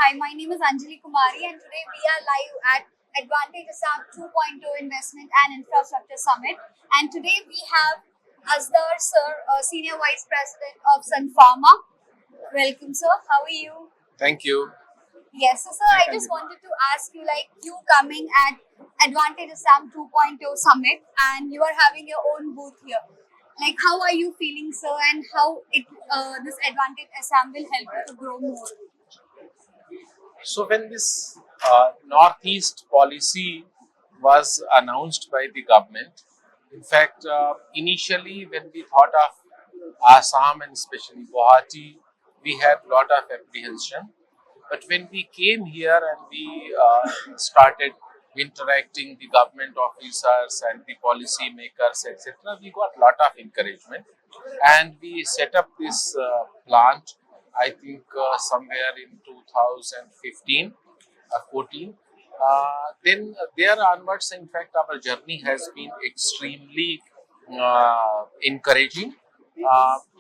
Hi, my name is Anjali Kumari, and today we are live at Advantage Assam 2.0 Investment and Infrastructure Summit. And today we have Azadar Sir, Senior Vice President of Sun Pharma. Welcome, sir. How are you? Thank you. Yes, so sir, I just wanted to ask you, like, you coming at Advantage Assam 2.0 Summit, and you are having your own booth here. Like, how are you feeling, sir, and how this Advantage Assam will help you to grow more? So when this Northeast policy was announced by the government, in fact, initially when we thought of Assam and especially Guwahati, we had lot of apprehension. But when we came here and we started interacting the government officers and the policy makers, etc., we got lot of encouragement, and we set up this plant. I think somewhere in 2015, 14. Then there onwards, in fact, our journey has been extremely encouraging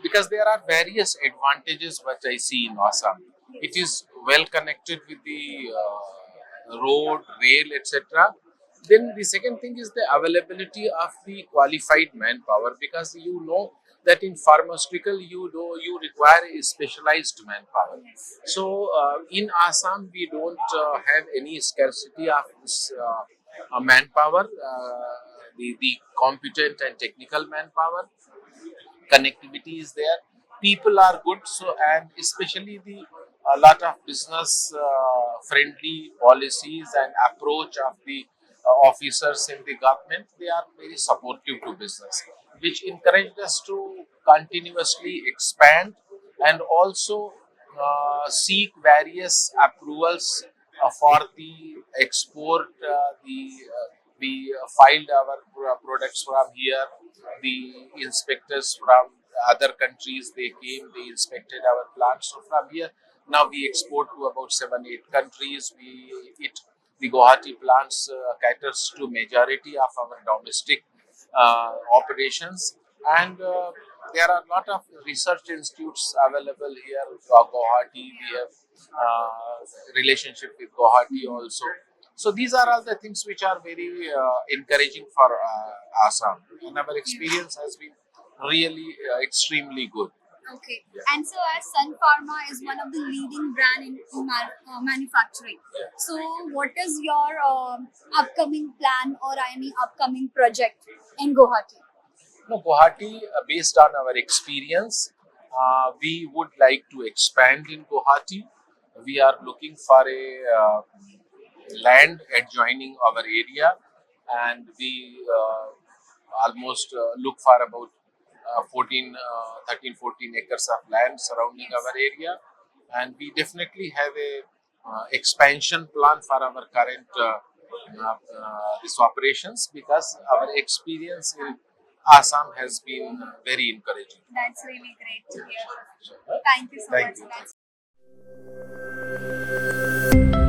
because there are various advantages which I see in Assam. It is well connected with the road, rail, etc. Then the second thing is the availability of the qualified manpower, because you know that in pharmaceutical you require a specialized manpower. So in Assam we don't have any scarcity of this manpower, the competent and technical manpower. Connectivity is there, people are good, so and especially the a lot of business friendly policies and approach of the officers in the government, they are very supportive to business, which encouraged us to continuously expand and also seek various approvals for the export. We filed our products from here. The inspectors from other countries, they came, they inspected our plants. So from here, now we export to about 7-8 countries. The Guwahati plants caters to majority of our domestic operations, and there are a lot of research institutes available here. Guwahati, we have relationship with Guwahati also. So these are all the things which are very encouraging for Assam, and our experience has been really extremely good. Okay. And so, as Sun Pharma is one of the leading brand in manufacturing, so what is your upcoming plan or any upcoming project in Guwahati? No, Guwahati, based on our experience, we would like to expand in Guwahati. We are looking for a land adjoining our area, and we almost look for about 13-14 acres of land surrounding our area, and we definitely have a expansion plan for our current this operations, because our experience in Assam has been very encouraging. That's really great to hear. Thank you so Thank much. you. That's